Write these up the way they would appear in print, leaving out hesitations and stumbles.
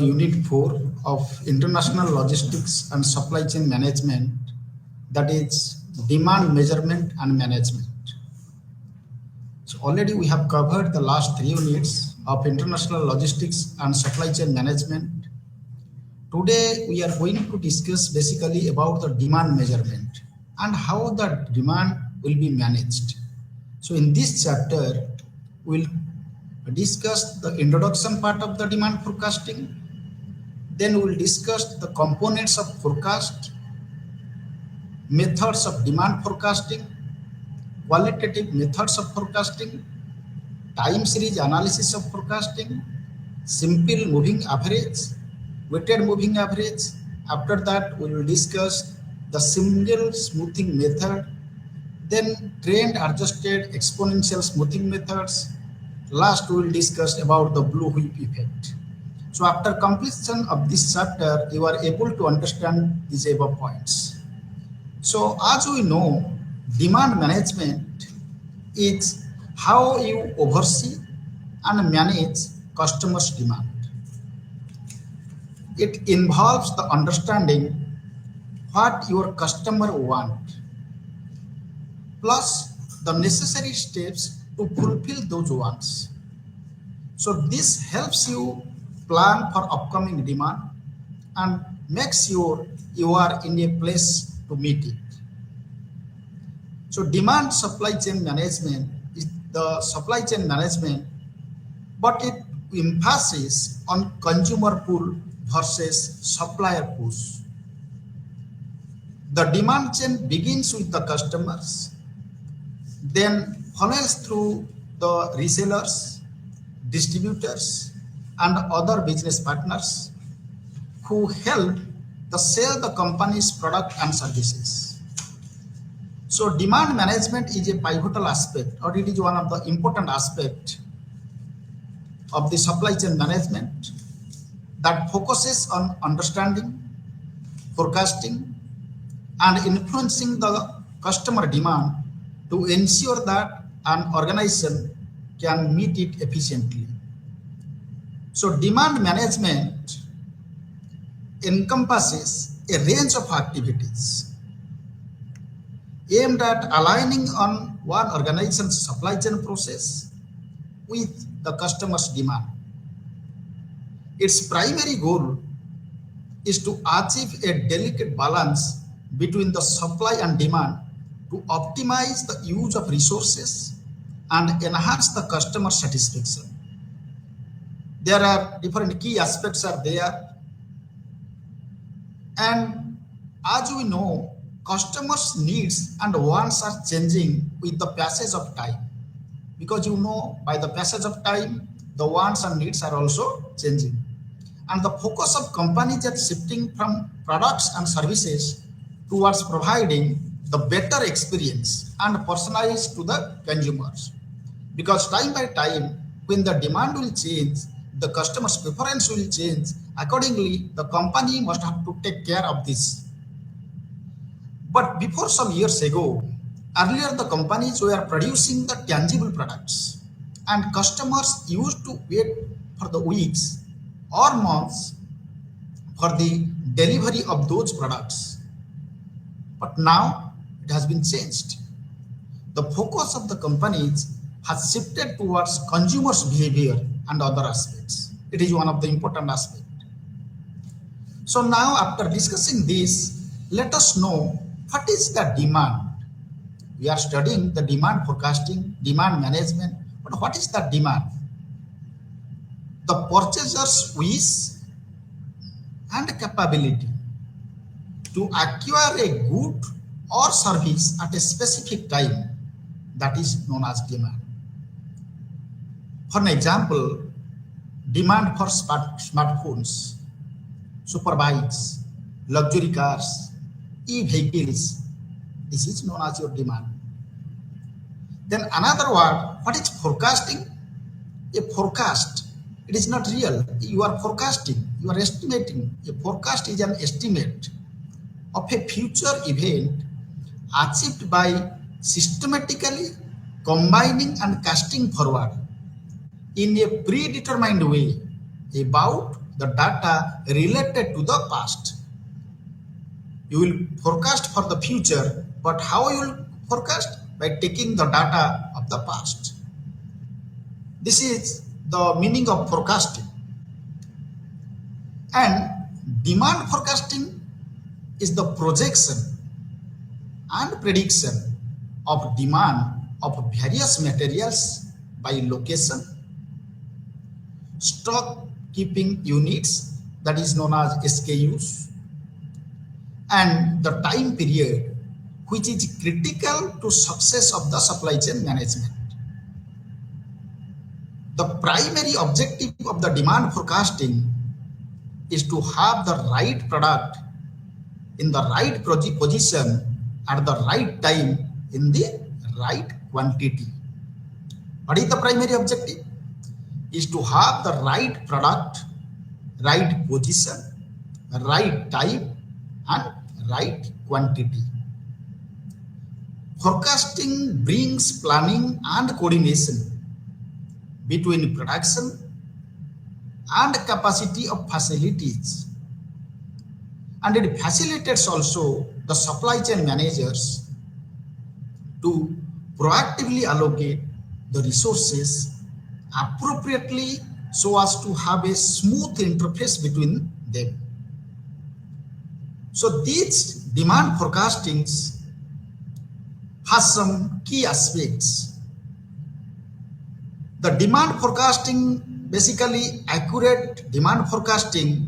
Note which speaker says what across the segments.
Speaker 1: Unit 4 of International Logistics and Supply Chain Management, that is demand measurement and management. So already we have covered the last 3 units of International Logistics and Supply Chain Management. Today we are going to discuss basically about the demand measurement and how the demand will be managed. So in this chapter, we'll discuss the introduction part of the demand forecasting. Then we'll discuss the components of forecast, methods of demand forecasting, qualitative methods of forecasting, time series analysis of forecasting, simple moving average, weighted moving average. After that, we will discuss the single smoothing method, then trend adjusted exponential smoothing methods. Last, we will discuss about the blue whip effect. So after completion of this chapter, you are able to understand these above points. So as we know, demand management is how you oversee and manage customers' demand. It involves the understanding what your customer want, plus the necessary steps to fulfill those wants. So this helps you plan for upcoming demand and make sure you are in a place to meet it. So demand supply chain management is the supply chain management, but it emphasis on consumer pull versus supplier push. The demand chain begins with the customers, then funnels through the resellers, distributors, and other business partners who help to sell the company's product and services. So demand management is a pivotal aspect, or it is one of the important aspects of the supply chain management that focuses on understanding, forecasting, and influencing the customer demand to ensure that an organization can meet it efficiently. So demand management encompasses a range of activities aimed at aligning on one organization's supply chain process with the customer's demand. Its primary goal is to achieve a delicate balance between the supply and demand to optimize the use of resources and enhance the customer satisfaction. There are different key aspects are there, and as we know, customers' needs and wants are changing with the passage of time, because by the passage of time the wants and needs are also changing, and the focus of companies are shifting from products and services towards providing the better experience and personalized to the consumers, because time by time when the demand will change, the customer's preference will change. Accordingly, the company must have to take care of this. But before some years ago, earlier the companies were producing the tangible products, and customers used to wait for the weeks or months for the delivery of those products. But now it has been changed. The focus of the companies has shifted towards consumers' behavior and other aspects. It is one of the important aspects. So now after discussing this, let us know what is the demand. We are studying the demand forecasting, demand management, but what is the demand? The purchaser's wish and capability to acquire a good or service at a specific time, that is known as demand. For an example, demand for smartphones, superbikes, luxury cars, e-vehicles, this is known as your demand. Then another word, what is forecasting? A forecast, it is not real. You are forecasting, you are estimating. A forecast is an estimate of a future event achieved by systematically combining and casting forward in a predetermined way about the data related to the past. You will forecast for the future, but how you will forecast? By taking the data of the past. This is the meaning of forecasting. And demand forecasting is the projection and prediction of demand of various materials by location, stock keeping units, that is known as SKUs, and the time period which is critical to success of the supply chain management. The primary objective of the demand forecasting is to have the right product in the right position at the right time in the right quantity. What is the primary objective? Is to have the right product, right position, right time, and right quantity. Forecasting brings planning and coordination between production and capacity of facilities, and it facilitates also the supply chain managers to proactively allocate the resources appropriately so as to have a smooth interface between them. So these demand forecastings has some key aspects. The demand forecasting, basically accurate demand forecasting,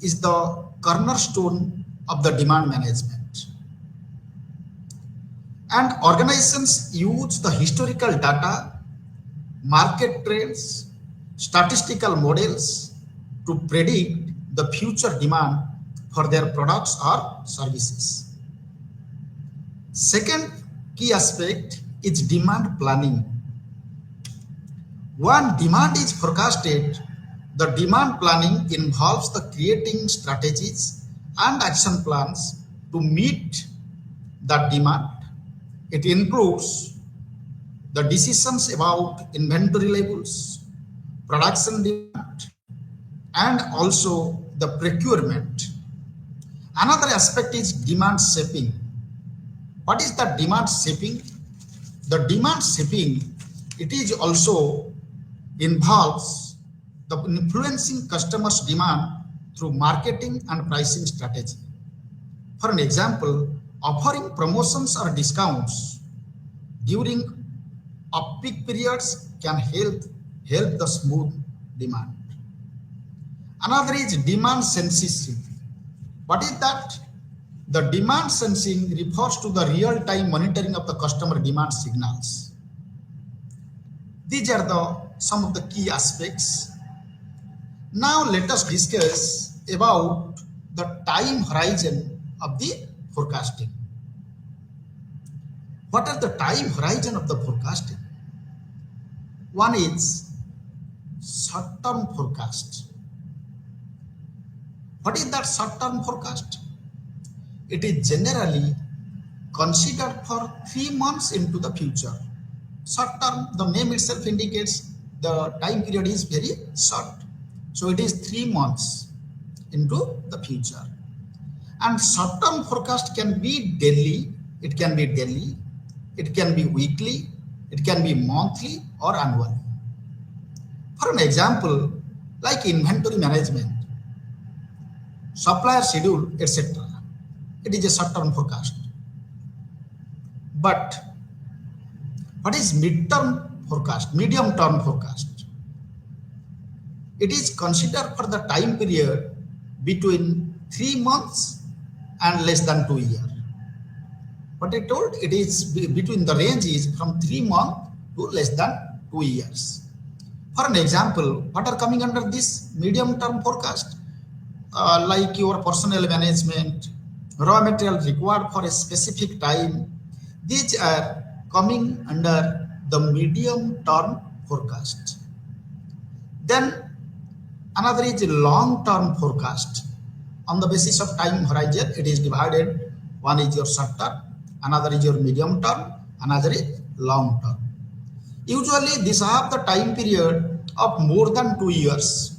Speaker 1: is the cornerstone of the demand management. And organizations use the historical data, market trends, statistical models to predict the future demand for their products or services. Second key aspect is demand planning. When demand is forecasted, the demand planning involves the creating strategies and action plans to meet that demand. It includes the decisions about inventory levels, production demand, and also the procurement. Another aspect is demand shaping. What is the demand shaping? The demand shaping, it is also involves the influencing customers' demand through marketing and pricing strategy. For an example, offering promotions or discounts during off-peak periods can help the smooth demand. Another is demand sensing. What is that? The demand sensing refers to the real-time monitoring of the customer demand signals. These are some of the key aspects. Now let us discuss about the time horizon of the forecasting. What are the time horizon of the forecasting? One is short-term forecast. What is that short-term forecast? It is generally considered for 3 months into the future. Short-term, the name itself indicates the time period is very short. So it is 3 months into the future. And short-term forecast can be daily, it can be weekly, it can be monthly or annual. For an example, like inventory management, supplier schedule, etc. It is a short-term forecast. But what is mid-term forecast, medium-term forecast? It is considered for the time period between 3 months and less than 2 years. But I told it is between the range is from 3 months to less than 2 years. For an example, what are coming under this medium-term forecast? Like your personnel management, raw material required for a specific time. These are coming under the medium-term forecast. Then another is long-term forecast. On the basis of time horizon, it is divided. One is your short-term, another is your medium-term, another is long-term. Usually, these have the time period of more than 2 years.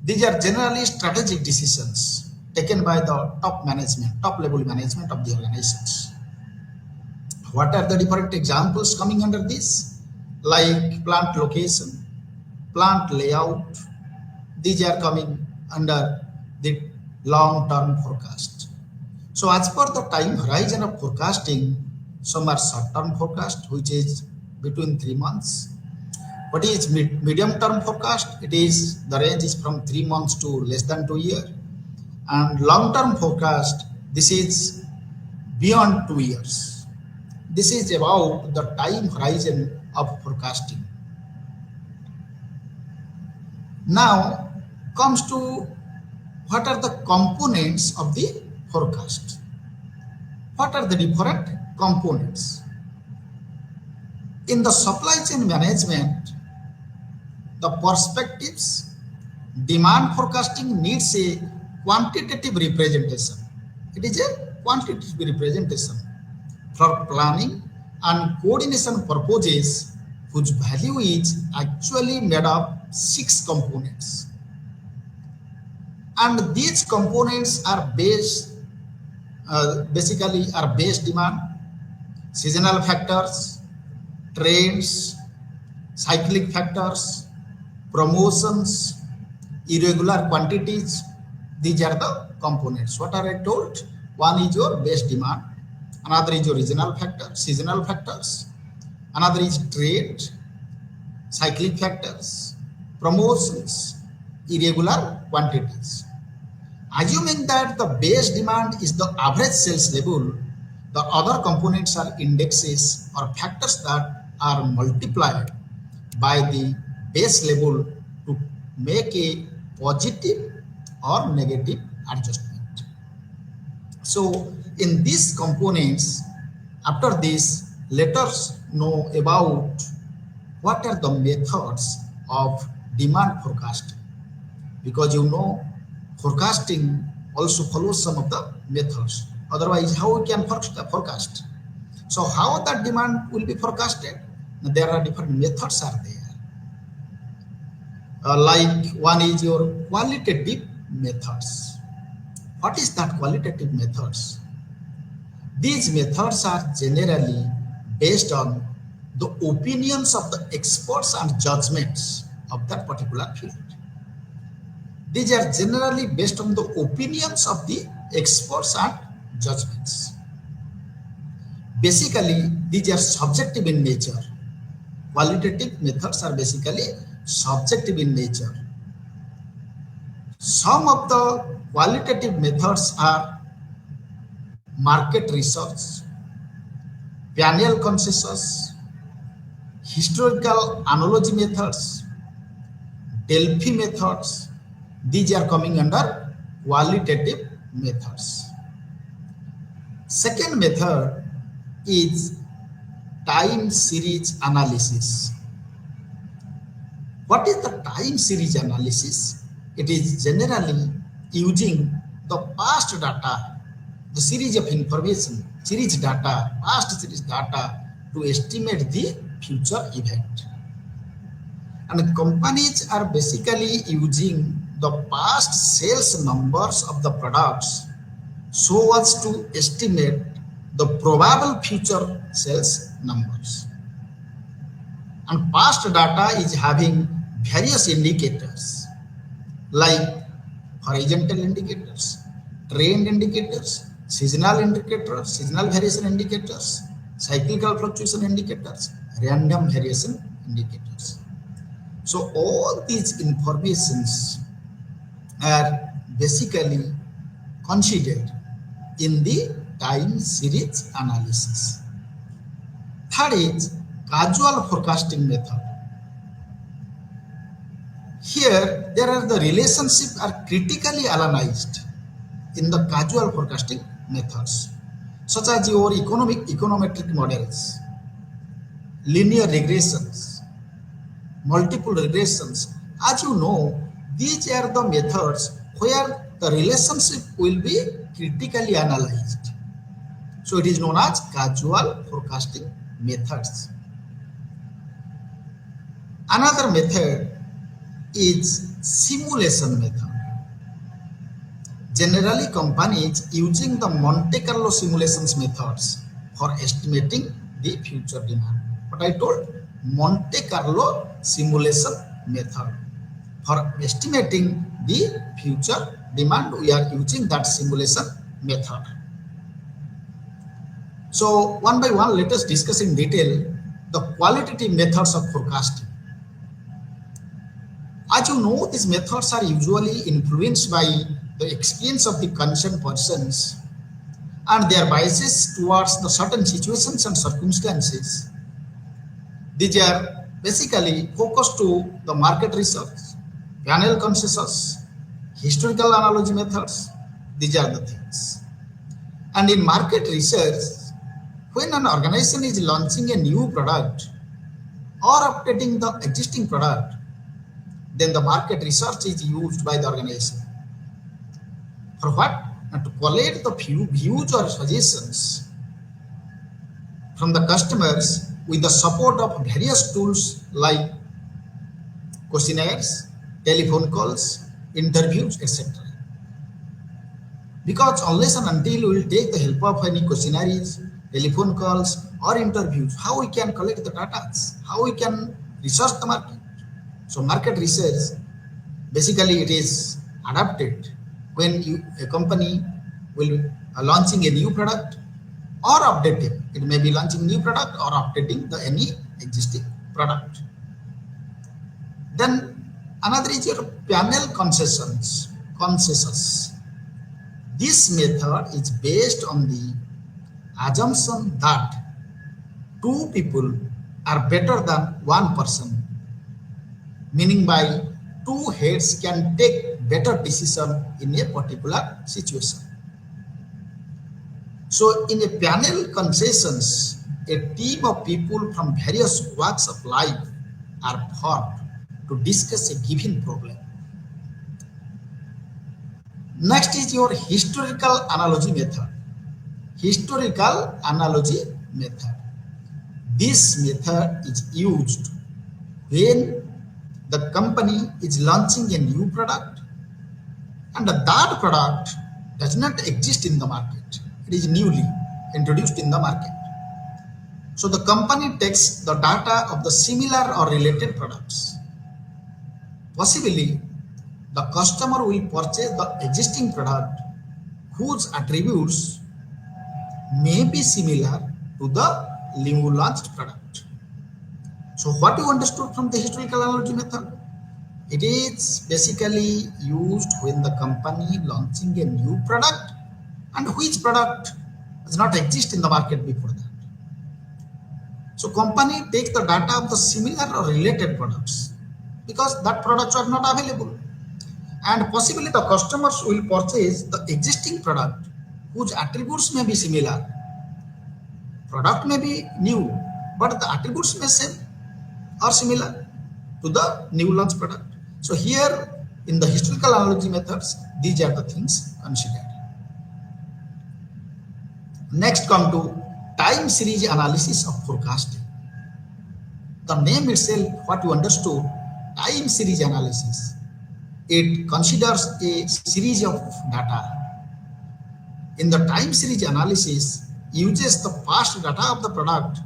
Speaker 1: These are generally strategic decisions taken by the top management, top level management of the organizations. What are the different examples coming under this? Like plant location, plant layout. These are coming under the long-term forecast. So as per the time horizon of forecasting, some are short-term forecast, which is between 3 months. What is medium-term forecast? It is the range is from 3 months to less than 2 years. And long-term forecast, this is beyond 2 years. This is about the time horizon of forecasting. Now comes to what are the components of the forecast. What are the different components? In the supply chain management, the perspectives, demand forecasting needs a quantitative representation. It is a quantitative representation for planning and coordination purposes, whose value is actually made of 6 components. And these components are basically are base demand, seasonal factors, trends, cyclic factors, promotions, irregular quantities. These are the components. What are I told? One is your base demand, another is your regional factor, seasonal factors, another is trade, cyclic factors, promotions, irregular quantities. Assuming that the base demand is the average sales level, the other components are indexes or factors that are multiplied by the base level to make a positive or negative adjustment. So in these components, after this, let us know about what are the methods of demand forecasting, because forecasting also follows some of the methods. Otherwise, how we can forecast? So how that demand will be forecasted? There are different methods are there. Like one is your qualitative methods. What is that qualitative methods? These methods are generally based on the opinions of the experts and judgments of that particular field. These are generally based on the opinions of the experts and judgments. Basically, these are subjective in nature. Qualitative methods are basically subjective in nature. Some of the qualitative methods are market research, panel consensus, historical analogy methods, Delphi methods. These are coming under qualitative methods. Second method is time series analysis. What is the time series analysis? It is generally using the past data, the series of information, series data, past series data to estimate the future event. And companies are basically using the past sales numbers of the products so as to estimate the probable future sales numbers. And past data is having various indicators like horizontal indicators, trend indicators, seasonal indicators, seasonal variation indicators, cyclical fluctuation indicators, random variation indicators. So all these informations are basically considered in the time series analysis. Third is causal forecasting method. Here, there are the relationships are critically analyzed in the causal forecasting methods, such as your econometric models, linear regressions, multiple regressions. As you know, these are the methods where the relationship will be critically analyzed. So it is known as causal forecasting methods. Another method is simulation method. Generally, companies using the Monte Carlo simulations methods for estimating the future demand. What I told, Monte Carlo simulation method for estimating the future demand. We are using that simulation method. So one by one, let us discuss in detail the qualitative methods of forecasting. As you know, these methods are usually influenced by the experience of the concerned persons and their biases towards the certain situations and circumstances. These are basically focused to the market research, panel consensus, historical analogy methods. These are the things. And in market research, when an organization is launching a new product or updating the existing product, then the market research is used by the organization. For what? And to collect the views or suggestions from the customers with the support of various tools like questionnaires, telephone calls, interviews, etc. Because unless and until we will take the help of any questionnaires, telephone calls, or interviews, how we can collect the data, how we can research the market. So market research, basically it is adapted when a company will launching a new product or updating. It may be launching new product or updating the any existing product. Then another is your panel consensus. This method is based on the assumption that two people are better than one person, meaning by two heads can take better decision in a particular situation. So in a panel consensus, a team of people from various walks of life are formed to discuss a given problem. Next is your historical analogy method. Historical analogy method. This method is used when the company is launching a new product and that product does not exist in the market. It is newly introduced in the market. So the company takes the data of the similar or related products. Possibly, the customer will purchase the existing product whose attributes may be similar to the new launched product. So what you understood from the historical analogy method? It is basically used when the company launching a new product and which product does not exist in the market before that. So company takes the data of the similar or related products because that products are not available. And possibly the customers will purchase the existing product whose attributes may be similar. Product may be new, but the attributes may same or similar to the new launch product. So here in the historical analogy methods, these are the things considered. Next come to time series analysis of forecasting. The name itself, what you understood, time series analysis. It considers a series of data. In the time series analysis, uses the past data of the product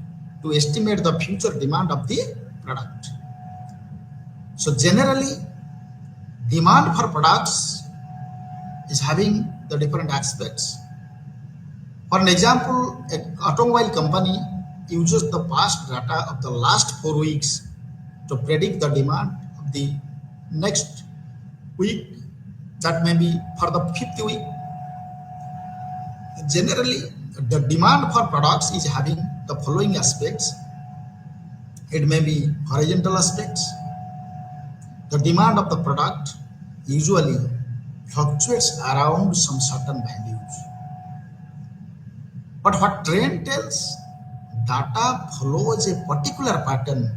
Speaker 1: to estimate the future demand of the product. So generally, demand for products is having the different aspects. For an example, an automobile company uses the past data of the last 4 weeks to predict the demand of the next week, that may be for the 5th week. Generally, the demand for products is having the following aspects. It may be horizontal aspects. The demand of the product usually fluctuates around some certain values. But what trend tells, data follows a particular pattern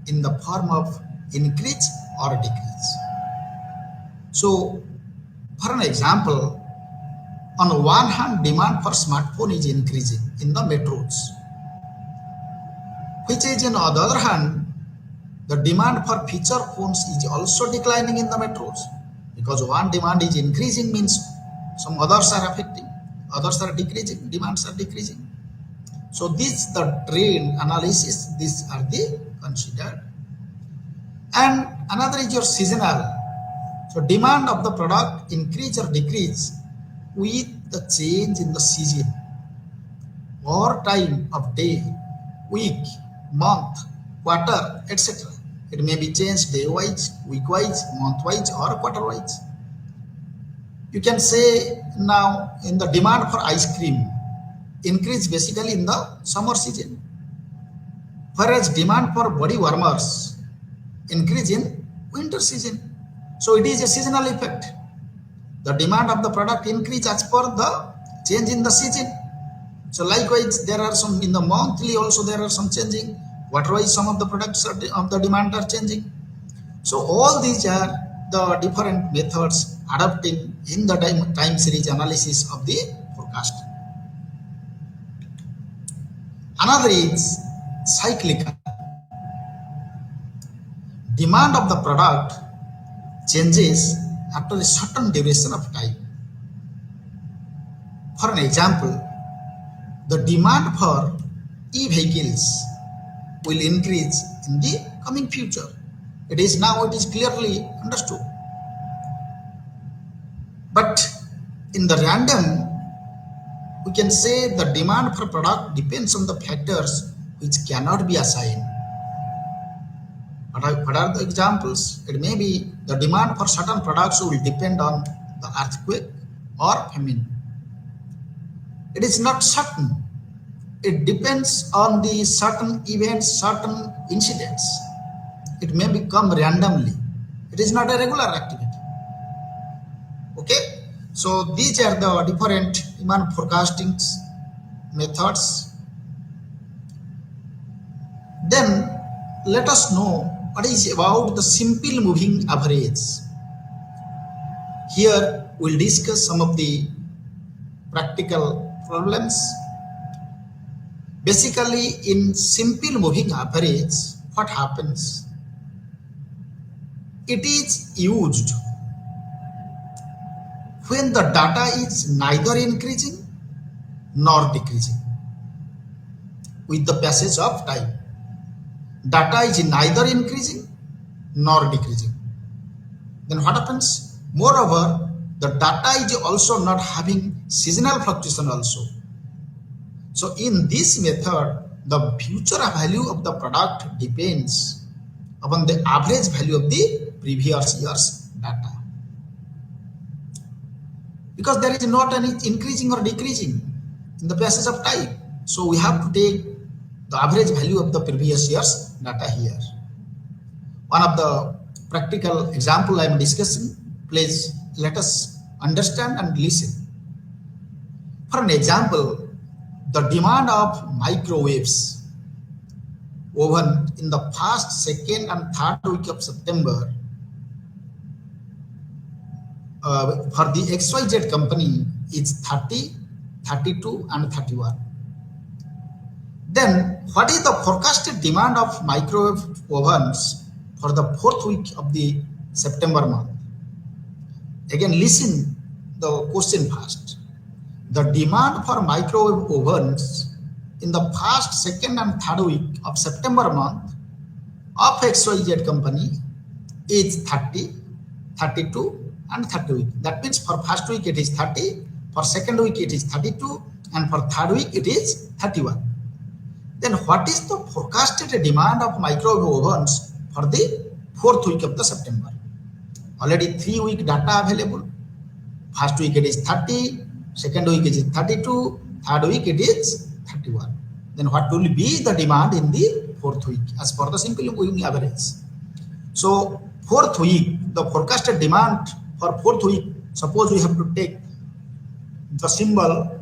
Speaker 1: in the form of increase or decrease. So, for an example, on the one hand, demand for smartphone is increasing in the metros, which is on the other hand, The demand for feature phones is also declining in the metros, because one demand is increasing means some others are affecting, others are decreasing, demands are decreasing. So this the trend analysis, these are the considered. And another is your seasonal. So demand of the product increase or decrease with the change in the season or time of day, week, month, quarter, etc. It may be changed day-wise, week-wise, month-wise, or quarter-wise. You can say now in the demand for ice cream increase basically in the summer season, whereas demand for body warmers increase in winter season. So it is a seasonal effect. The demand of the product increase as per the change in the season. So likewise, there are some in the monthly also there are some changing. Quarter-wise, some of the products of the demand are changing. So all these are the different methods adopting in the time series analysis of the forecast. Another is cyclical. Demand of the product changes after a certain duration of time. For an example, the demand for e-vehicles will increase in the coming future. It is clearly understood. But in the random, we can say the demand for product depends on the factors which cannot be assigned. What are the examples? It may be the demand for certain products will depend on the earthquake or famine. It is not certain. It depends on the certain events, certain incidents. It may become randomly. It is not a regular activity. Okay, so these are the different demand forecasting methods. Then let us know what is about the simple moving average. Here we'll discuss some of the practical problems. Basically, in simple moving average, what happens? It is used when the data is neither increasing nor decreasing with the passage of time. Data is neither increasing nor decreasing. Then what happens? Moreover, the data is also not having seasonal fluctuation also. So in this method, the future value of the product depends upon the average value of the previous year's data. Because there is not any increasing or decreasing in the passage of time. So we have to take the average value of the previous year's data here. One of the practical example I am discussing, please let us understand and listen. For an example, the demand of microwaves oven in the first, second and third week of September for the XYZ company is 30, 32 and 31. Then what is the forecasted demand of microwave ovens for the fourth week of the September month? Again, listen the question first. The demand for microwave ovens in the first, second and third week of September month of XYZ company is 30, 32 and 30. That means for first week it is 30, for second week it is 32 and for third week it is 31. Then what is the forecasted demand of microwave ovens for the fourth week of the September? Already 3 week data available. First week it is 30, second week it is 32, third week it is 31. Then what will be the demand in the fourth week as per the simple moving average? So fourth week, the forecasted demand for fourth week, suppose we have to take the symbol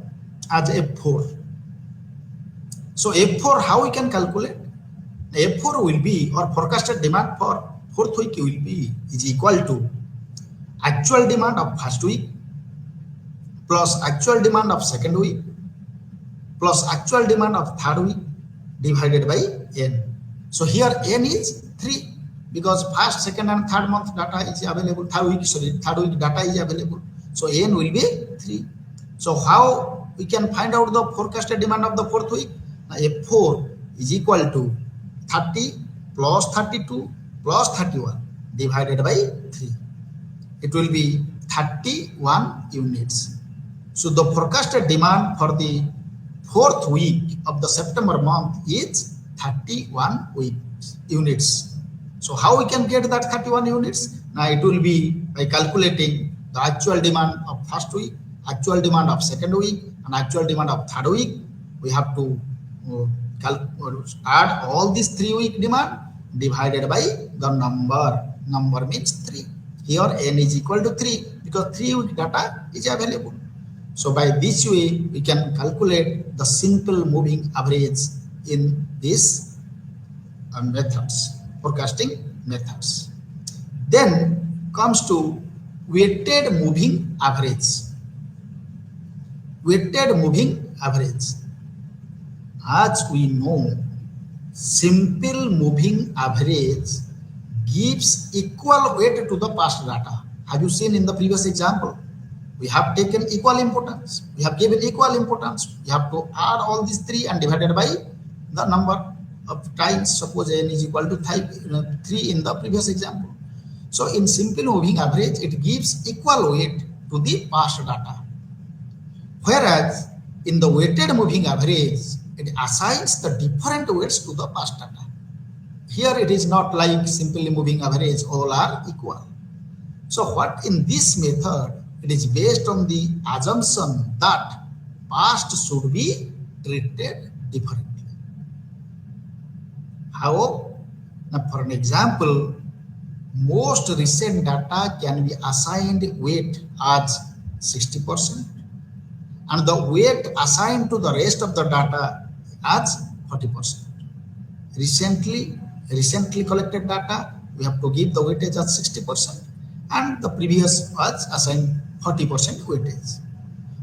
Speaker 1: as F4. So F4, how we can calculate? F4 will be, or forecasted demand for fourth week will be, is equal to actual demand of first week plus actual demand of second week plus actual demand of third week divided by n. So here n is 3. because first, second, and third month data is available. Third week data is available. So n will be 3. So how we can find out the forecasted demand of the fourth week? Now, F4 is equal to 30 plus 32 plus 31 divided by 3. It will be 31 units. So the forecasted demand for the fourth week of the September month is 31 units. So how we can get that 31 units? Now it will be by calculating the actual demand of first week, actual demand of second week, and actual demand of third week. We have to add all these 3 week demand divided by the number. Number means 3. Here n is equal to 3 because 3 week data is available. So by this way, we can calculate the simple moving average in these methods, forecasting methods. Then comes to weighted moving average. Weighted moving average. As we know, simple moving average gives equal weight to the past data. Have you seen in the previous example? We have taken equal importance. We have given equal importance. We have to add all these 3 and divided by the number of times. Suppose n is equal to 3 in the previous example. So in simple moving average, it gives equal weight to the past data. Whereas in the weighted moving average, it assigns the different weights to the past data. Here it is not like simply moving average, all are equal. So what in this method, it is based on the assumption that past should be treated differently. How? Now for an example, most recent data can be assigned weight as 60% and the weight assigned to the rest of the data as 40%. Recently collected data, we have to give the weightage as 60% and the previous was assigned 40% weightage.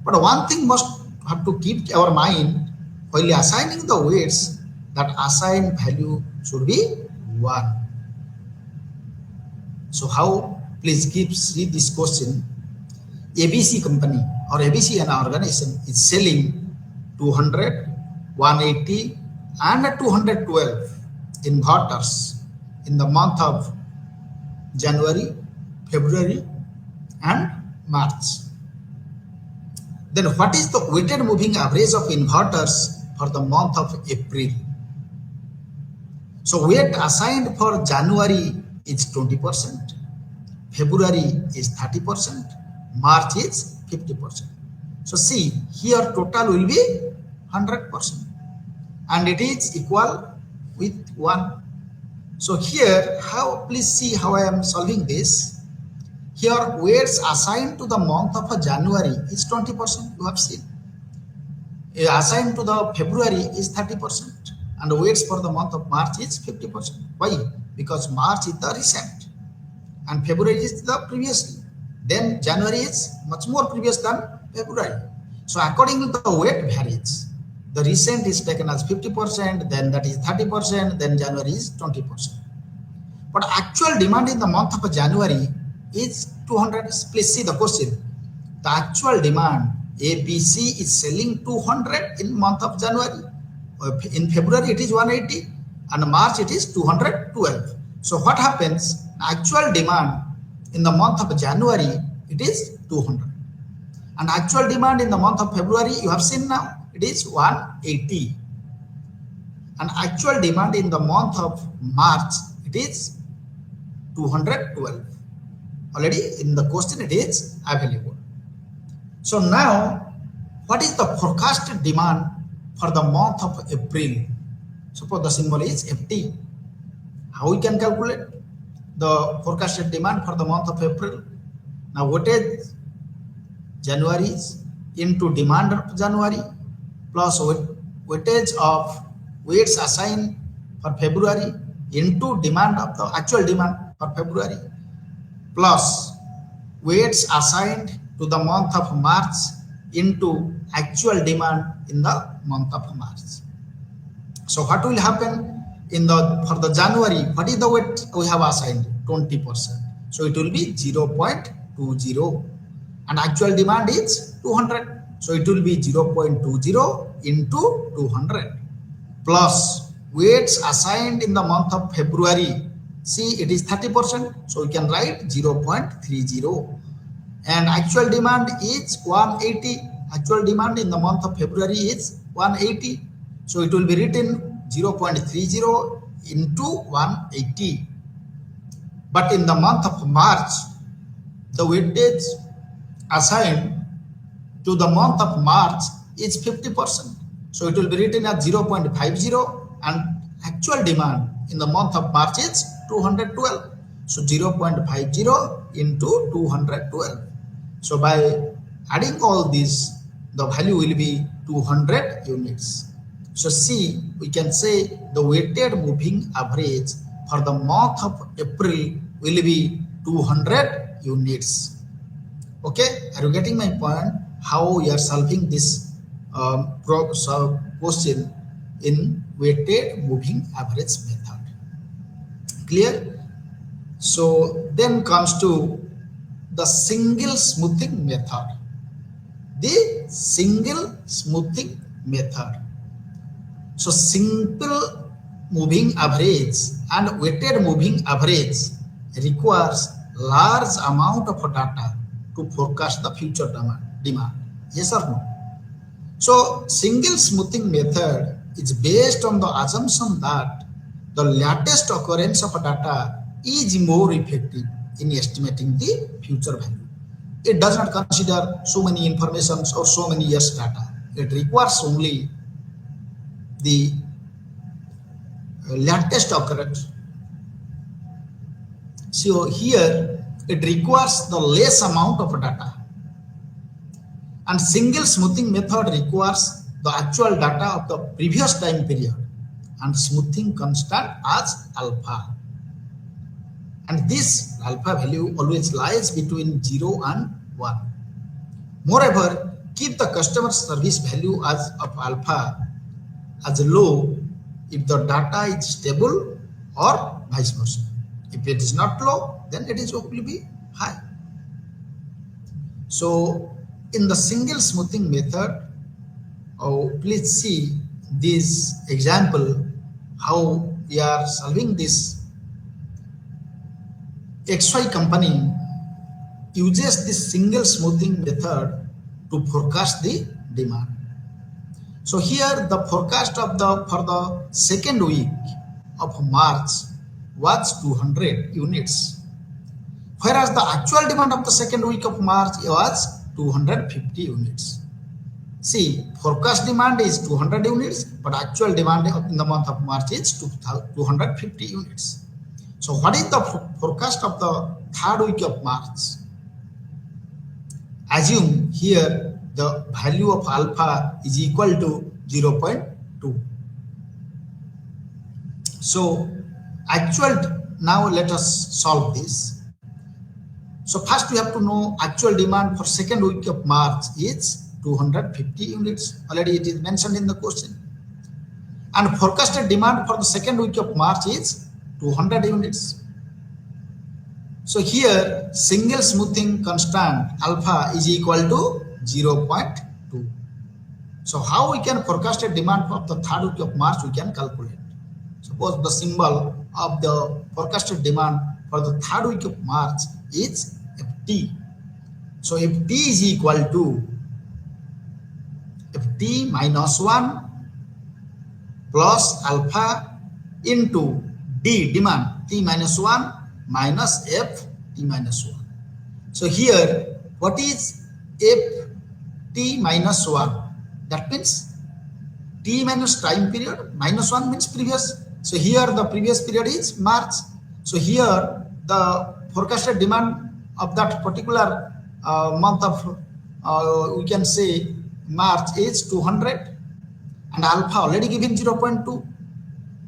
Speaker 1: But one thing must have to keep our mind while assigning the weights, that assigned value should be 1. So how? Please see this question. ABC company or ABC an organization is selling 200, 180 and 212 inverters in the month of January, February and March. Then what is the weighted moving average of inverters for the month of April? So weight assigned for January is 20%, February is 30%, March is 50%. So see, here total will be 100% and it is equal with 1. So here, please see how I am solving this. Here weights assigned to the month of January is 20%, you have seen. Assigned to the February is 30% and weights for the month of March is 50%. Why? Because March is the recent and February is the previously. Then January is much more previous than February. So according to the weight varies. The recent is taken as 50%, then that is 30%, then January is 20%. But actual demand in the month of January is 200. Please see the question. The actual demand, ABC is selling 200 in month of January. In February it is 180 and March it is 212. So what happens? Actual demand in the month of January it is 200 and actual demand in the month of February you have seen now it is 180 and actual demand in the month of March it is 212. Already in the question it is available. So now what is the forecasted demand for the month of April? Suppose the symbol is FT. How we can calculate the forecasted demand for the month of April? Now weightage January into demand of January plus weightage of weights assigned for February into demand of the actual demand for February plus weights assigned to the month of March into actual demand in the month of March. So what will happen? in the for the January, what is the weight we have assigned? 20%. So it will be 0.20, and actual demand is 200. So it will be 0.20 into 200 plus weights assigned in the month of February. See, it is 30%. So we can write 0.30. And actual demand is 180. Actual demand in the month of February is 180. So it will be written 0.30 into 180. But in the month of March, the weightage assigned to the month of March is 50%. So it will be written as 0.50, and actual demand in the month of March is 212. So 0.50 into 212. So by adding all this, the value will be 200 units. So see, we can say the weighted moving average for the month of April will be 200 units. Okay, are you getting my point? How we are solving this question in weighted moving average method. Clear? So then comes to the single smoothing method. The single smoothing method. So simple moving average and weighted moving average requires large amount of data to forecast the future demand. Yes or no? So single smoothing method is based on the assumption that the latest occurrence of data is more effective in estimating the future value. It does not consider so many informations or so many years data. It requires only the latest occurrence. So here it requires the less amount of data, and single smoothing method requires the actual data of the previous time period and smoothing constant as alpha, and this alpha value always lies between 0 and 1. Moreover, keep the customer service value as of alpha as low if the data is stable or vice versa. If it is not low, then it is will be high. So in the single smoothing method, please see this example how we are solving this. XY company uses this single smoothing method to forecast the demand. So here the forecast of for the second week of March was 200 units, whereas the actual demand of the second week of March was 250 units. See, forecast demand is 200 units, but actual demand in the month of March is 250 units. So what is the forecast of the third week of March? Assume here the value of alpha is equal to 0.2. So now let us solve this. So first we have to know actual demand for second week of March is 250 units. Already it is mentioned in the question. And forecasted demand for the second week of March is 200 units. So here single smoothing constant alpha is equal to 0.2. So how we can forecast a demand for the third week of March? We can calculate. Suppose the symbol of the forecasted demand for the third week of March is Ft. So if T is equal to Ft minus 1 plus alpha into D demand T minus 1 minus F T minus 1. So here what is F T minus 1? That means T minus time period, minus 1 means previous. So here the previous period is March. So here the forecasted demand of that particular month of we can say March is 200, and alpha already given 0.2.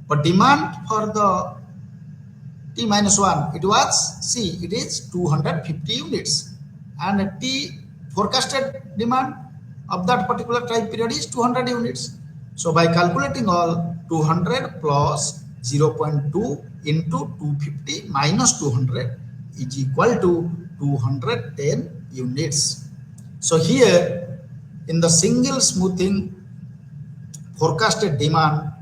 Speaker 1: But demand for the T minus 1, it is 250 units, and T forecasted demand of that particular time period is 200 units. So by calculating all, 200 plus 0.2 into 250 minus 200 is equal to 210 units. So here in the single smoothing forecasted demand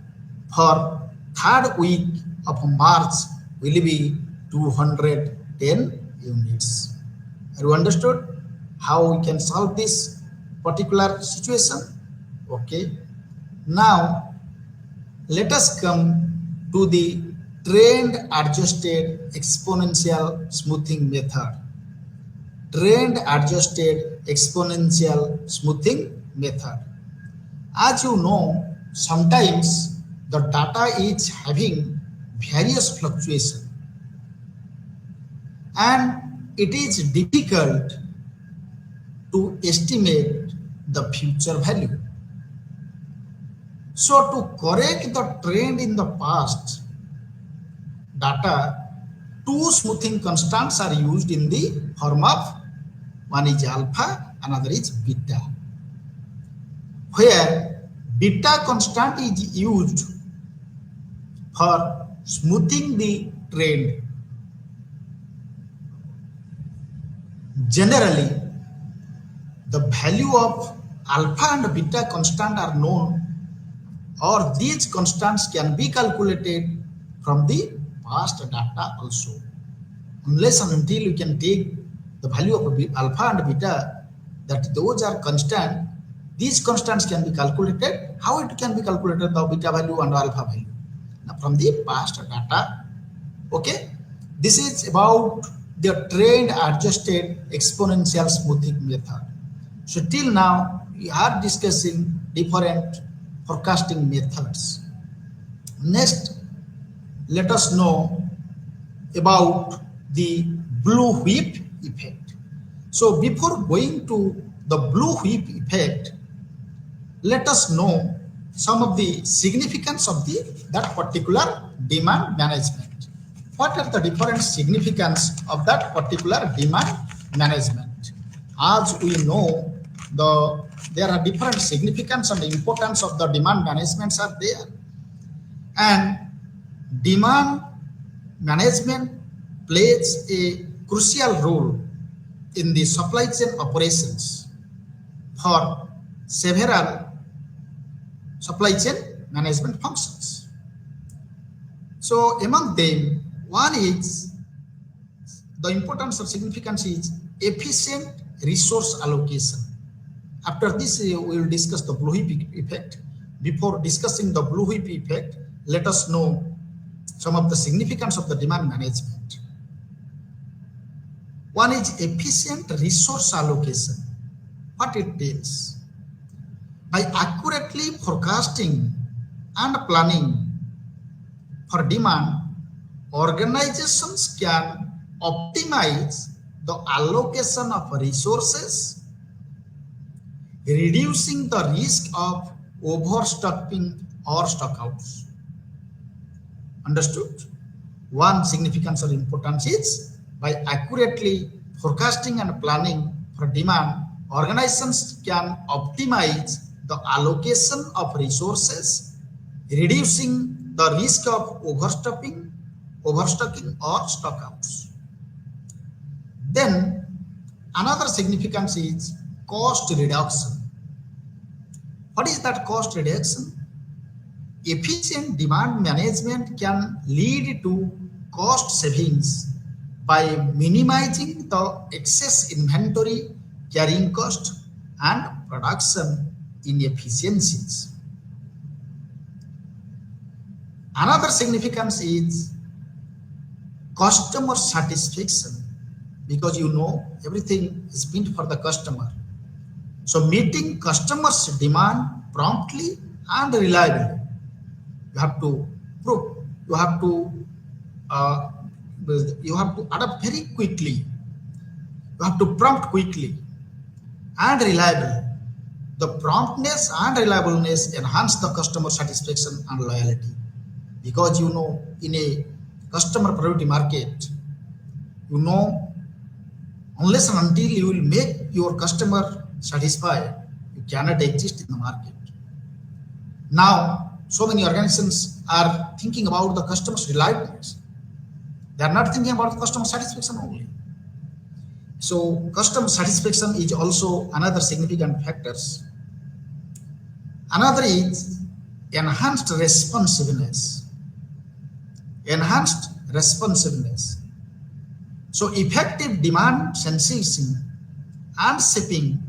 Speaker 1: for third week of March will be 210 units. Have you understood how we can solve this particular situation? Okay. Now let us come to the trend adjusted exponential smoothing method. Trend adjusted exponential smoothing method. As you know, sometimes the data is having various fluctuation and it is difficult to estimate the future value. So to correct the trend in the past data, two smoothing constants are used in the form of one is alpha, another is beta, where beta constant is used for smoothing the trend. Generally, the value of alpha and beta constant are known, or these constants can be calculated from the past data also. Unless and until you can take the value of alpha and beta, that those are constant, these constants can be calculated. How it can be calculated, the beta value and alpha value? Now from the past data. Okay, this is about the trend adjusted exponential smoothing method. So till now we are discussing different forecasting methods. Next, let us know about the blue whip effect. So before going to the blue whip effect, let us know some of the significance of that particular demand management. What are the different significance of that particular demand management? As we know, there are different significance and importance of the demand managements are there, and demand management plays a crucial role in the supply chain operations for several supply chain management functions. So among them, one is the importance or significance is efficient resource allocation. After this, we will discuss the blue whip effect. Before discussing the blue whip effect, let us know some of the significance of the demand management. One is efficient resource allocation. What it means? By accurately forecasting and planning for demand, organizations can optimize the allocation of resources, reducing the risk of overstocking or stockouts. Understood? One significance or importance is by accurately forecasting and planning for demand, organizations can optimize the allocation of resources, reducing the risk of overstocking or stockouts. Then another significance is cost reduction. What is that cost reduction? Efficient demand management can lead to cost savings by minimizing the excess inventory carrying cost and production inefficiencies. Another significance is customer satisfaction, because you know everything is meant for the customer. So meeting customers' demand promptly and reliably, you have to prove, you have to adapt very quickly, you have to prompt quickly and reliably. The promptness and reliableness enhance the customer satisfaction and loyalty, because you know in a customer priority market, you know, unless and until you will make your customer satisfied, you cannot exist in the market. Now So many organizations are thinking about the customer's delight. They are not thinking about customer satisfaction only. So customer satisfaction is also another significant factors. Another is enhanced responsiveness. Enhanced responsiveness. So effective demand sensing and shipping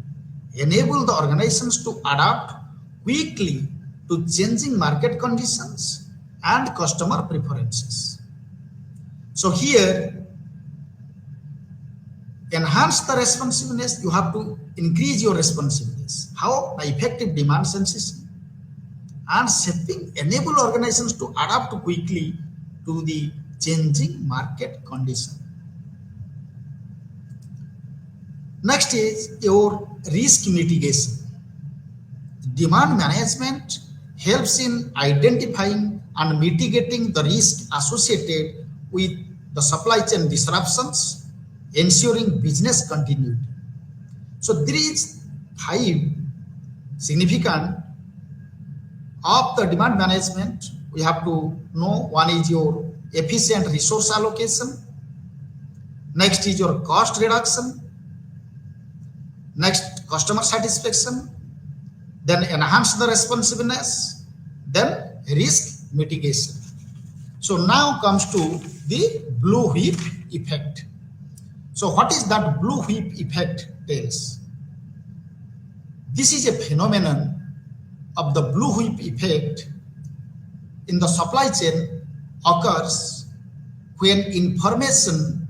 Speaker 1: enable the organizations to adapt quickly to changing market conditions and customer preferences. So here, enhance the responsiveness, you have to increase your responsiveness. How? By effective demand sensing and shipping enable organizations to adapt quickly to the changing market condition. Next is your risk mitigation. Demand management helps in identifying and mitigating the risk associated with the supply chain disruptions, ensuring business continuity. So there is five significant of the demand management. We have to know. One is your efficient resource allocation. Next is your cost reduction. Next, customer satisfaction. Then enhance the responsiveness. Then risk mitigation. So now comes to the blue whip effect. So what is that blue whip effect tells? This is a phenomenon of the blue whip effect in the supply chain occurs when information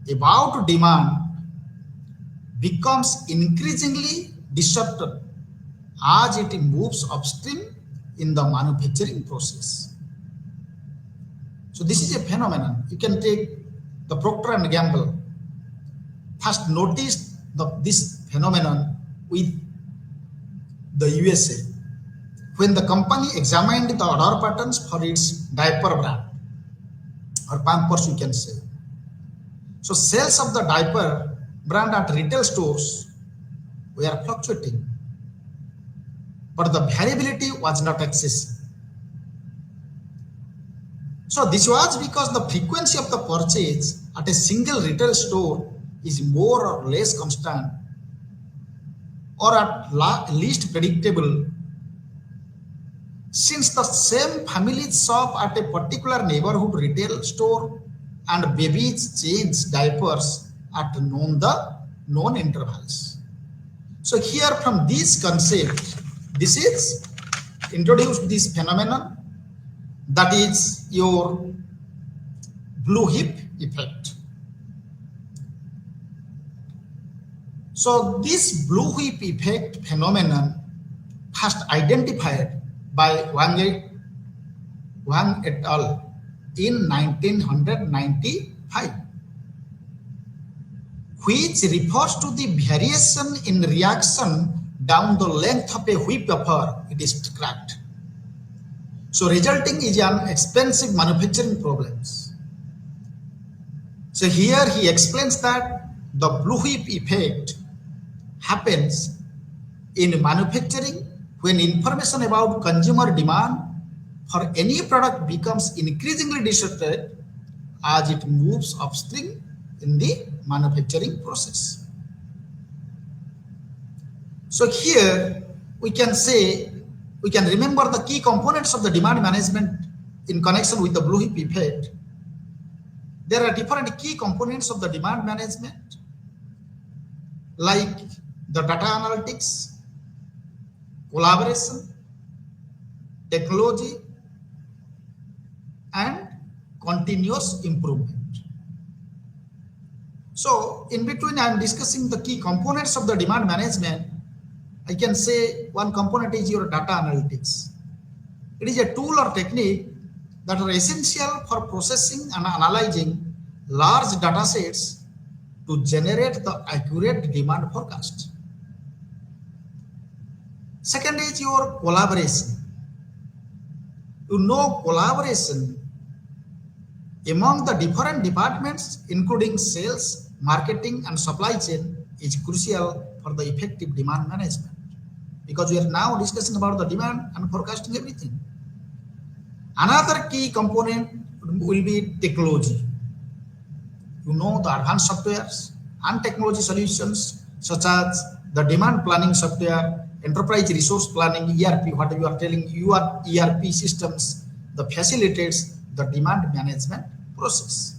Speaker 1: about demand becomes increasingly disrupted as it moves upstream in the manufacturing process. So this is a phenomenon. You can take the Procter and Gamble first noticed this phenomenon with the USA when the company examined the order patterns for its diaper brand or Pampers, you can say. So sales of the diaper brand at retail stores were fluctuating, but the variability was not excessive. So this was because the frequency of the purchase at a single retail store is more or less constant or at least predictable, since the same families shop at a particular neighborhood retail store and babies change diapers at known intervals. So here from this concept, this is introduced this phenomenon, that is your blue whip effect. So this blue whip effect phenomenon first identified by Wang et al. In 1995, which refers to the variation in reaction down the length of a whip buffer it is cracked. So resulting is an expensive manufacturing problems. So here he explains that the blue whip effect happens in manufacturing when information about consumer demand for any product becomes increasingly distorted as it moves upstream in the manufacturing process. So here we can remember the key components of the demand management in connection with the blue whip effect. There are different key components of the demand management, like the data analytics, collaboration, technology, and continuous improvement. So in between I am discussing the key components of the demand management. I can say one component is your data analytics. It is a tool or technique that are essential for processing and analyzing large data sets to generate the accurate demand forecast. Second is your collaboration. You know, collaboration among the different departments, including sales, marketing, and supply chain, is crucial for the effective demand management. because we are now discussing about the demand and forecasting everything. Another key component will be technology. You know, the advanced softwares and technology solutions such as the demand planning software, enterprise resource planning, ERP, what you are telling, your ERP systems, the facilitates the demand management process.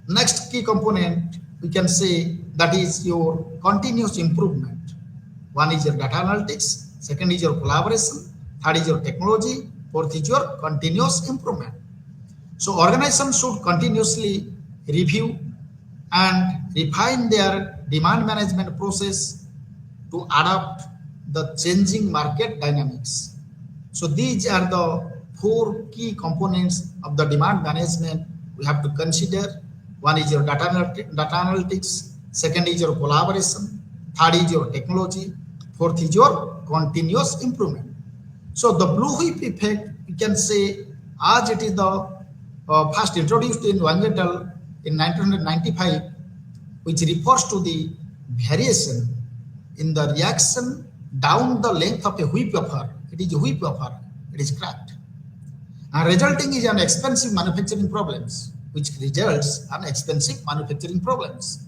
Speaker 1: Next key component we can say that is your continuous improvement. One is your data analytics, second is your collaboration, third is your technology, fourth is your continuous improvement. So organizations should continuously review and refine their demand management process to adapt the changing market dynamics. So these are the four key components of the demand management we have to consider. One is your data analytics, second is your collaboration, third is your technology, fourth is your continuous improvement. So the blue whip effect, we can say, as it is the first introduced in Wangetal in 1995, which refers to the variation in the reaction down the length of a whip wafer. It is a whip wafer, it is cracked. And resulting is an expensive manufacturing problems, which results in expensive manufacturing problems.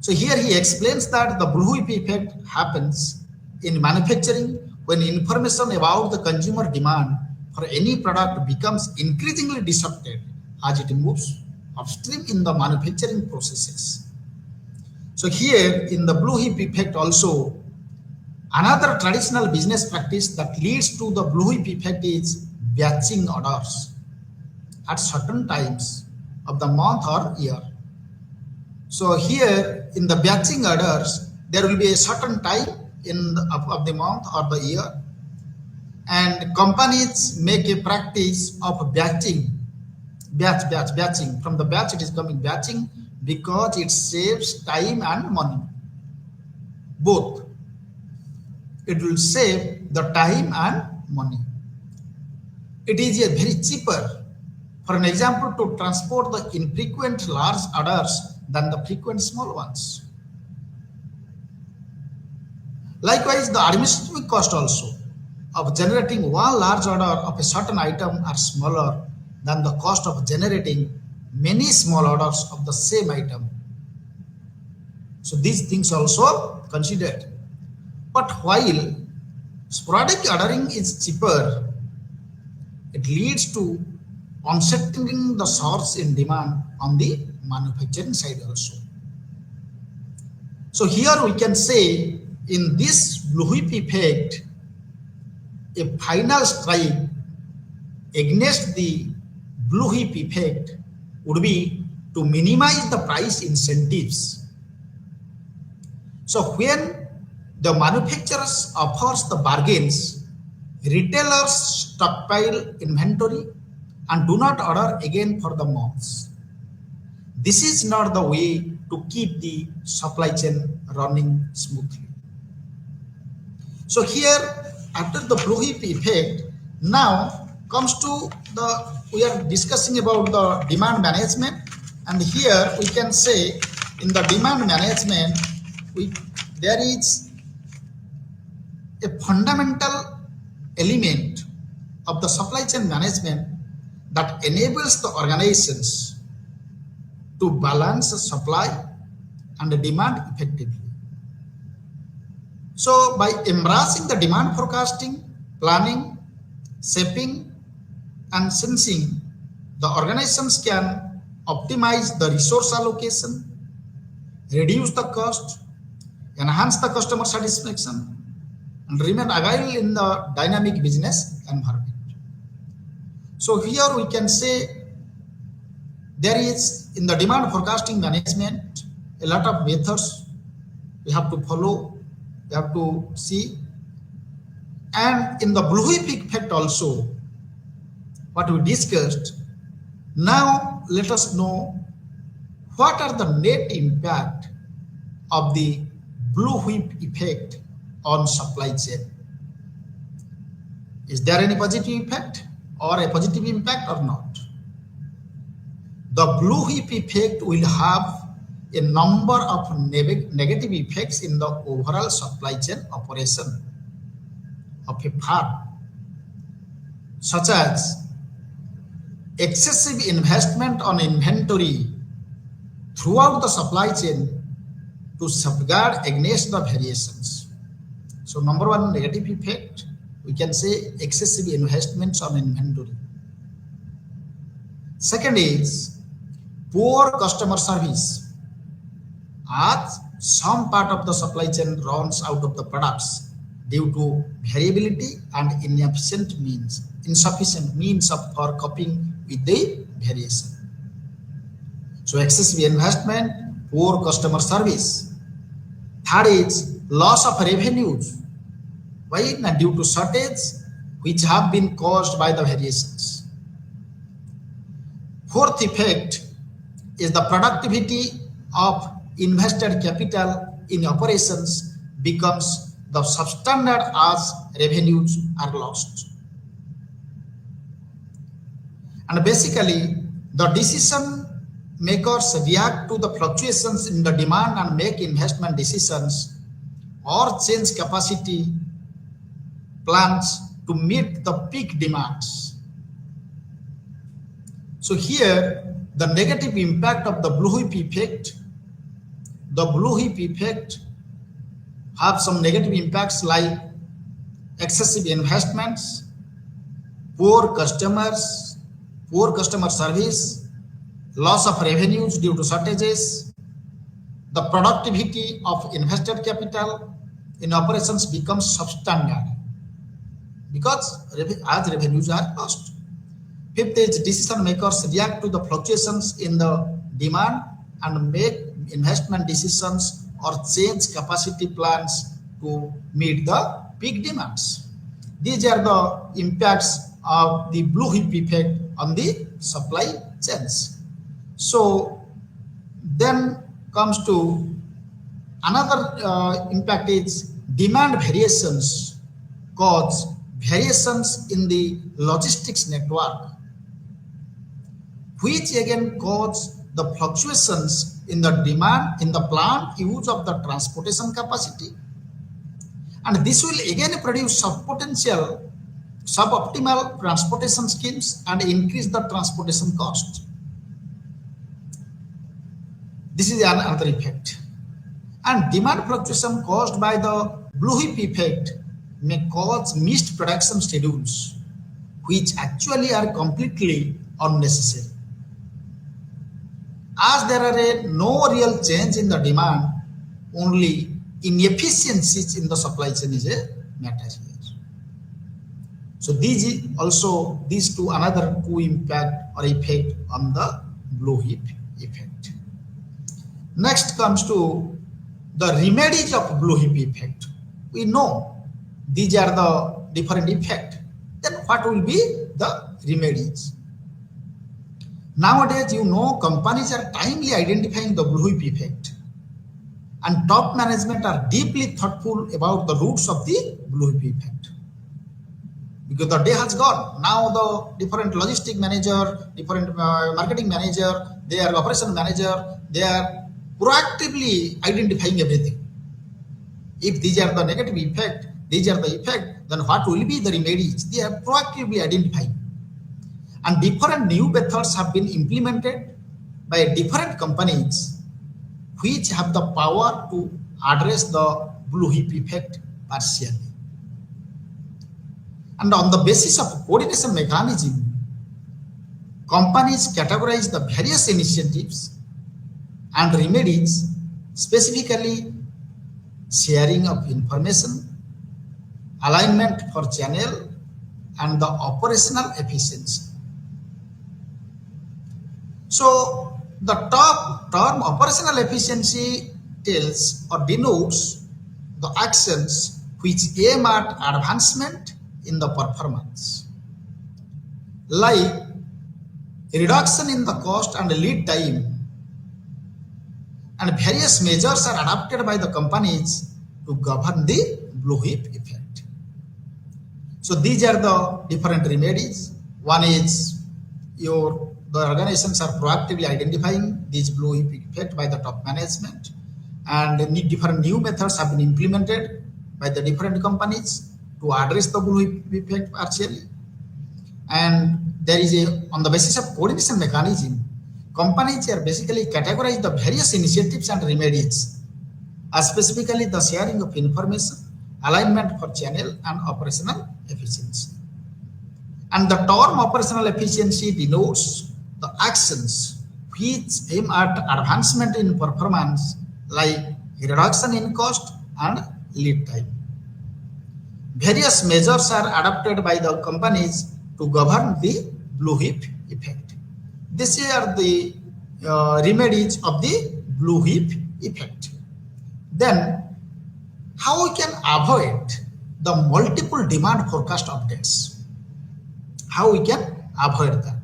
Speaker 1: So here he explains that the blue whip effect happens in manufacturing when information about the consumer demand for any product becomes increasingly disrupted as it moves upstream in the manufacturing processes. So here in the blue whip effect also, another traditional business practice that leads to the blue whip effect is batching orders at certain times of the month or year. So here in the batching orders, there will be a certain time of the month or the year, and companies make a practice of batching. From the batch it is coming batching because it saves time and money. Both. It will save the time and money. It is a very cheaper, for an example, to transport the infrequent large orders than the frequent small ones. Likewise, the administrative cost also of generating one large order of a certain item are smaller than the cost of generating many small orders of the same item. So these things also considered. But while sporadic ordering is cheaper, it leads to unsettling the source in demand on the manufacturing side also. So here we can say in this blue whip effect, a final strike against the blue whip effect would be to minimize the price incentives. So when the manufacturers offers the bargains, retailers stockpile inventory and do not order again for the months. This is not the way to keep the supply chain running smoothly. So here, after the blue whip effect, now comes to we are discussing about the demand management, and here we can say in the demand management, there is a fundamental element of the supply chain management that enables the organizations to balance the supply and the demand effectively. So by embracing the demand forecasting, planning, shaping, and sensing, the organizations can optimize the resource allocation, reduce the cost, enhance the customer satisfaction, and remain agile in the dynamic business environment. So here we can say there is in the demand forecasting management a lot of methods we have to follow, we have to see. And in the blue whip effect also, what we discussed, now let us know what are the net impact of the blue whip effect on supply chain. Is there any positive effect or a positive impact or not? The blue whip effect will have a number of negative effects in the overall supply chain operation of a farm, such as excessive investment on inventory throughout the supply chain to safeguard against the variations. So number one negative effect, we can say excessive investments on inventory. Second is poor customer service. As some part of the supply chain runs out of the products due to variability and insufficient means for coping with the variation. So excessive investment, poor customer service. Third is loss of revenues. Why? Due to shortage which have been caused by the variations. Fourth effect is the productivity of invested capital in operations becomes the substandard as revenues are lost. And basically, the decision makers react to the fluctuations in the demand and make investment decisions or change capacity plans to meet the peak demands. So here, the negative impact of the blue heap effect, have some negative impacts like excessive investments, poor customer service, loss of revenues due to shortages, the productivity of invested capital in operations becomes substandard because as revenues are lost. Fifth is decision makers react to the fluctuations in the demand and make investment decisions or change capacity plans to meet the peak demands. These are the impacts of the blue heap effect on the supply chains. So then comes to another impact is demand variations cause variations in the logistics network, which again cause the fluctuations in the demand in the plant use of the transportation capacity, and this will again produce suboptimal transportation schemes and increase the transportation cost. This is another effect. And demand fluctuation caused by the blue heap effect may cause missed production schedules, which actually are completely unnecessary. As there are no real change in the demand, only inefficiencies in the supply chain is a matter here. So these two another impact or effect on the blue heap effect. Next comes to the remedies of blue heap effect. We know these are the different effects. Then what will be the remedies? Nowadays, companies are timely identifying the blue heap effect, and top management are deeply thoughtful about the roots of the blue heap effect. Because the day has gone. Now the different logistic manager, different marketing manager, their operation manager, they are proactively identifying everything. If these are the negative effect, these are the effect, then what will be the remedies? They are proactively identifying. And different new methods have been implemented by different companies which have the power to address the blue heap effect partially. And on the basis of coordination mechanism, companies categorize the various initiatives and remedies, specifically sharing of information, alignment for channel, and the operational efficiency. So the top term operational efficiency tells or denotes the actions which aim at advancement in the performance, like reduction in the cost and lead time, and various measures are adopted by the companies to govern the blue heap effect. So these are the different remedies. One is your the organizations are proactively identifying these blue heap effect by the top management, and different new methods have been implemented by the different companies to address the blue heap effect partially. And there is a, on the basis of coordination mechanism, companies are basically categorize the various initiatives and remedies, specifically the sharing of information, alignment for channel and operational efficiency. And the term operational efficiency denotes the actions which aim at advancement in performance, like reduction in cost and lead time. Various measures are adopted by the companies to govern the blue heap effect. These are the remedies of the blue heap effect. Then, how we can avoid the multiple demand forecast updates? How we can avoid that?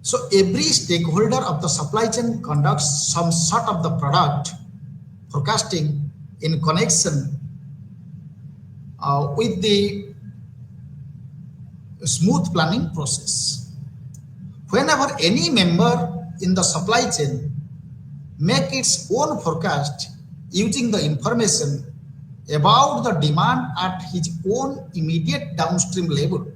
Speaker 1: So every stakeholder of the supply chain conducts some sort of the product forecasting in connection with the smooth planning process. Whenever any member in the supply chain make its own forecast using the information about the demand at his own immediate downstream level,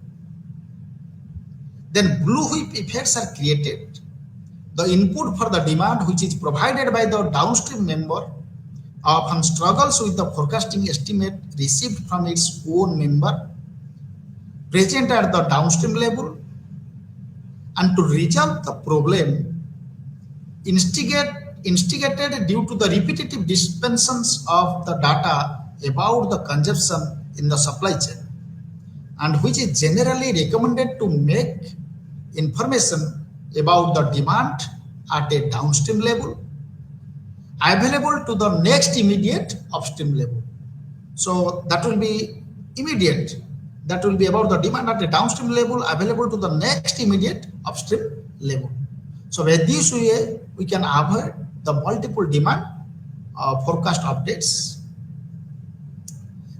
Speaker 1: then blue heap effects are created. The input for the demand which is provided by the downstream member often struggles with the forecasting estimate received from its own member present at the downstream level, and to resolve the problem instigated due to the repetitive dispensations of the data about the consumption in the supply chain, and which is generally recommended to make information about the demand at a downstream level available to the next immediate upstream level. So that will be immediate. That will be about the demand at a downstream level available to the next immediate upstream level. So by this way, we can avoid the multiple demand forecast updates.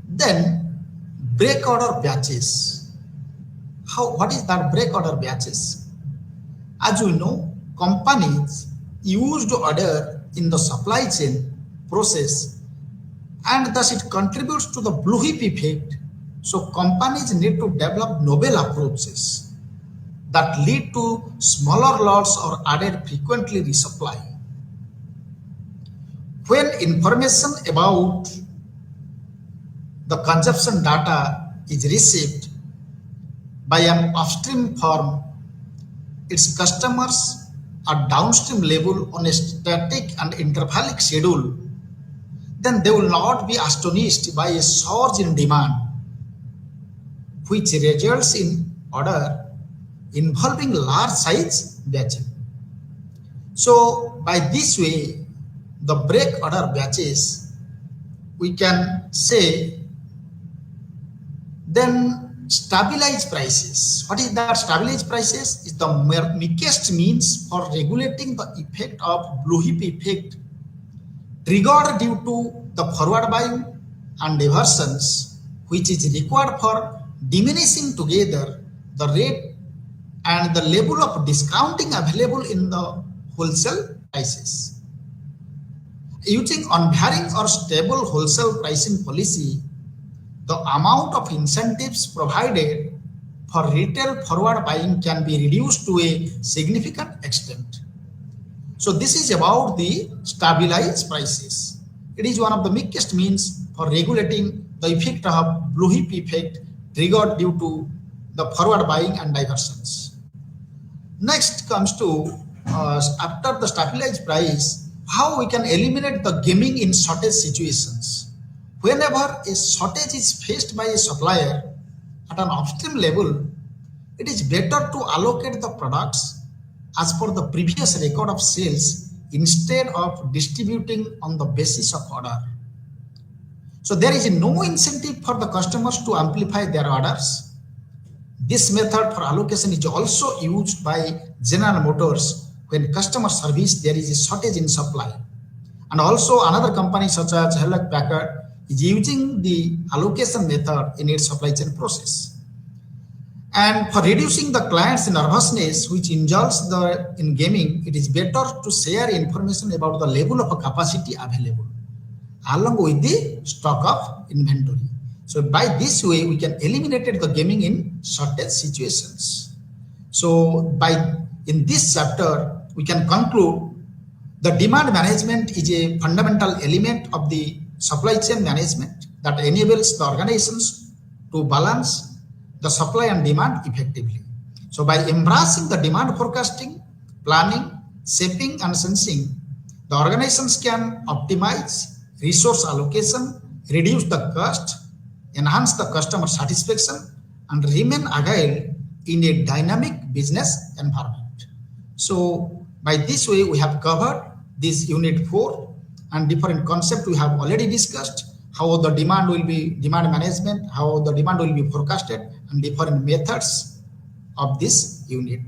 Speaker 1: Then break order batches. What is that break order batches? As we know, companies used order in the supply chain process, and thus it contributes to the blue heap effect. So companies need to develop novel approaches that lead to smaller lots or added frequently resupply. When information about the consumption data is received by an upstream firm, its customers at downstream level on a static and intervallic schedule, then they will not be astonished by a surge in demand, which results in order involving large size batching. So by this way, the break order batches, we can say, then stabilize prices. What is that stabilize prices? Is the meekest means for regulating the effect of blue heap effect triggered due to the forward buying and diversions, which is required for diminishing together the rate and the level of discounting available in the wholesale prices. Using unvarying or stable wholesale pricing policy, the amount of incentives provided for retail forward buying can be reduced to a significant extent. So this is about the stabilized prices. It is one of the meekest means for regulating the effect of blue heap effect triggered due to the forward buying and diversions. Next comes to after the stabilized price, how we can eliminate the gaming in shortage situations. Whenever a shortage is faced by a supplier at an upstream level, it is better to allocate the products as per the previous record of sales instead of distributing on the basis of order. So there is no incentive for the customers to amplify their orders. This method for allocation is also used by General Motors when customer service there is a shortage in supply. And also another company such as Hewlett Packard is using the allocation method in its supply chain process. And for reducing the client's nervousness, which indulges in gaming, it is better to share information about the level of capacity available along with the stock of inventory. So by this way, we can eliminate the gaming in shortage situations. So by in this chapter, we can conclude the demand management is a fundamental element of the supply chain management that enables the organizations to balance the supply and demand effectively. So by embracing the demand forecasting, planning, shaping, and sensing, the organizations can optimize resource allocation, reduce the cost, enhance the customer satisfaction, and remain agile in a dynamic business environment. So by this way, we have covered this unit 4 and different concepts we have already discussed, how the demand will be demand management, how the demand will be forecasted, and different methods of this unit.